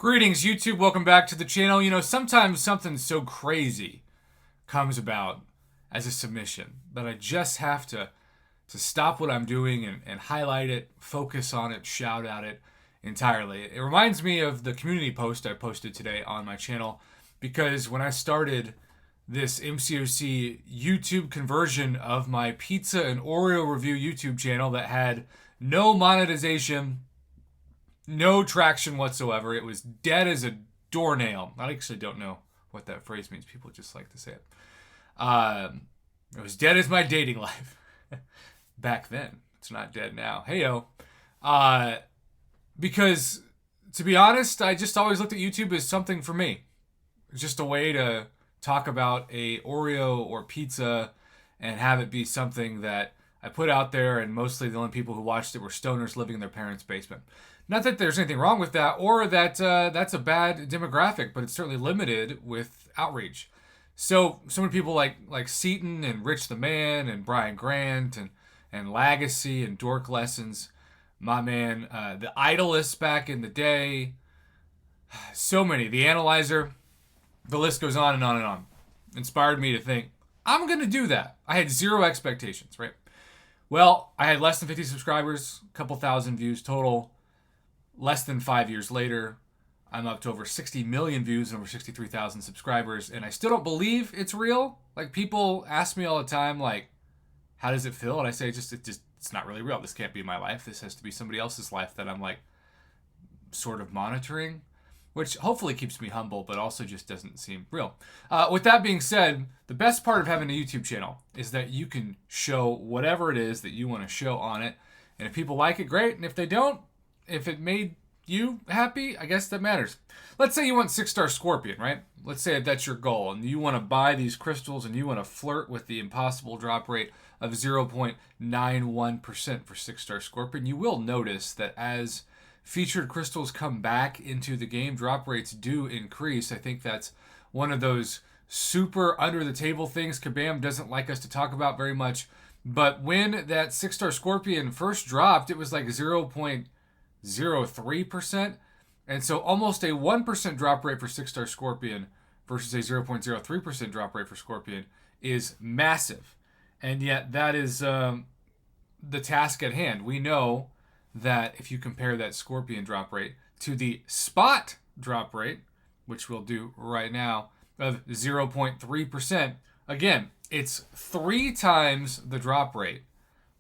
Greetings, YouTube. Welcome back to the channel. You know, sometimes something so crazy comes about as a submission that I just have to stop what I'm doing and highlight it, focus on it, shout at it entirely. It reminds me of the community post I posted today on my channel because when I started this MCOC YouTube conversion of my pizza and Oreo review YouTube channel that had no monetization, no traction whatsoever. It was dead as a doornail. I actually don't know what that phrase means. People just like to say it. It was dead as my dating life. Back then. It's not dead now. Heyo. Because, to be honest, I just always looked at YouTube as something for me. Just a way to talk about a Oreo or pizza and have it be something that I put out there, and mostly the only people who watched it were stoners living in their parents' basement. Not that there's anything wrong with that, or that that's a bad demographic, but it's certainly limited with outreach. So many people like Seaton and Rich the Man and Brian Grant and Legacy and Dork Lessons, my man, the Idolists back in the day, so many, the Analyzer, the list goes on and on and on. Inspired me to think, I'm going to do that. I had zero expectations, right? Well, I had less than 50 subscribers, a couple thousand views total. Less than 5 years later, I'm up to over 60 million views and over 63,000 subscribers, and I still don't believe it's real. Like, people ask me all the time, like, how does it feel? And I say, it's not really real. This can't be my life. This has to be somebody else's life that I'm, like, sort of monitoring, which hopefully keeps me humble, but also just doesn't seem real. With that being said, the best part of having a YouTube channel is that you can show whatever it is that you want to show on it, and if people like it, great, and if they don't, if it made you happy, I guess that matters. Let's say you want 6-star Scorpion, right? Let's say that's your goal, and you want to buy these crystals, and you want to flirt with the impossible drop rate of 0.91% for 6-star Scorpion. You will notice that as featured crystals come back into the game, drop rates do increase. I think that's one of those super under-the-table things Kabam doesn't like us to talk about very much. But when that 6-star Scorpion first dropped, it was like 0.03%. And so almost a 1% drop rate for 6-star Scorpion versus a 0.03% drop rate for Scorpion is massive. And yet that is the task at hand. We know that if you compare that Scorpion drop rate to the spot drop rate, which we'll do right now, of 0.3%, again, it's 3 times the drop rate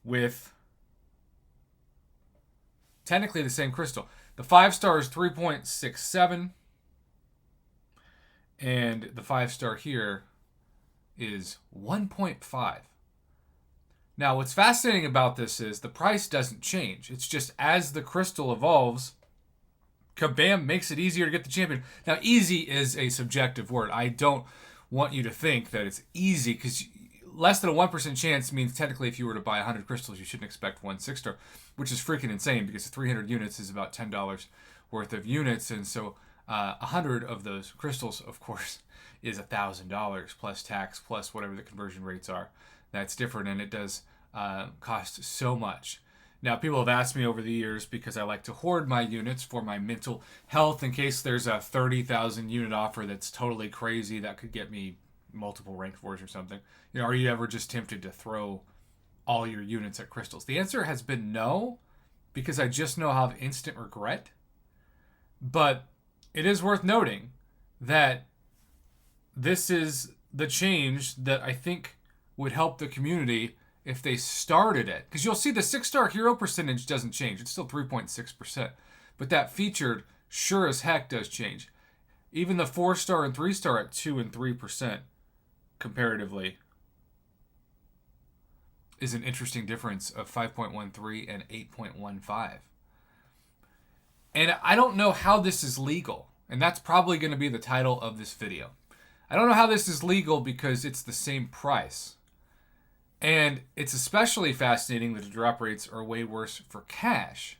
with technically the same crystal. The 5-star is 3.67, and the 5-star here is 1.5. Now, what's fascinating about this is the price doesn't change. It's just as the crystal evolves, Kabam makes it easier to get the champion. Now, easy is a subjective word. I don't want you to think that it's easy, because less than a 1% chance means technically if you were to buy 100 crystals, you shouldn't expect one 6-star, which is freaking insane because 300 units is about $10 worth of units. And so 100 of those crystals, of course, is $1,000 plus tax plus whatever the conversion rates are. That's different, and it does cost so much. Now, people have asked me over the years, because I like to hoard my units for my mental health in case there's a 30,000 unit offer that's totally crazy that could get me multiple ranked wars or something. You know, are you ever just tempted to throw all your units at crystals? The answer has been no, because I just know I'll have instant regret. But it is worth noting that this is the change that I think would help the community if they started it. Because you'll see the 6-star hero percentage doesn't change. It's still 3.6%. But that featured sure as heck does change. Even the 4-star and 3-star at 2 and 3% comparatively is an interesting difference of 5.13 and 8.15. And I don't know how this is legal. And that's probably going to be the title of this video. I don't know how this is legal because it's the same price. And it's especially fascinating that the drop rates are way worse for cash.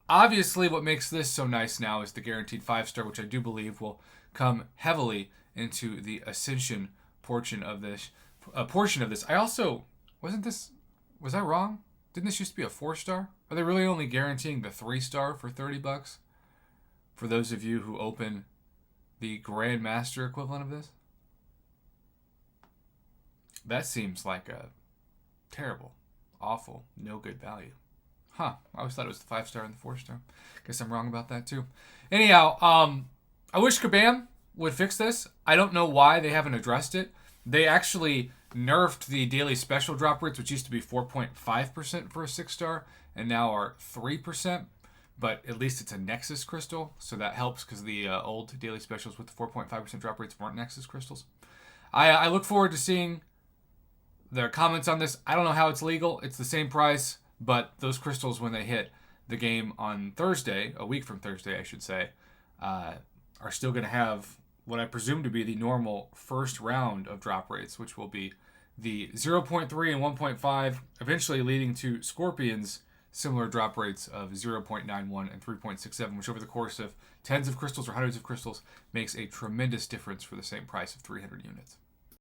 Obviously, what makes this so nice now is the guaranteed 5-star, which I do believe will come heavily into the Ascension portion of this. I also, was I wrong? Didn't this used to be a 4-star? Are they really only guaranteeing the 3-star for $30? for those of you who open the Grandmaster equivalent of this? That seems like a terrible, awful, no good value. Huh. I always thought it was the 5-star and the 4-star. Guess I'm wrong about that too. Anyhow, I wish Kabam would fix this. I don't know why they haven't addressed it. They actually nerfed the daily special drop rates, which used to be 4.5% for a 6-star, and now are 3%. But at least it's a Nexus crystal, so that helps because the old daily specials with the 4.5% drop rates weren't Nexus crystals. I look forward to seeing their comments on this. I don't know how it's legal. It's the same price, but those crystals, when they hit the game on Thursday, a week from Thursday, I should say, are still going to have what I presume to be the normal first round of drop rates, which will be the 0.3 and 1.5, eventually leading to Scorpion's similar drop rates of 0.91 and 3.67, which over the course of tens of crystals or hundreds of crystals makes a tremendous difference for the same price of 300 units.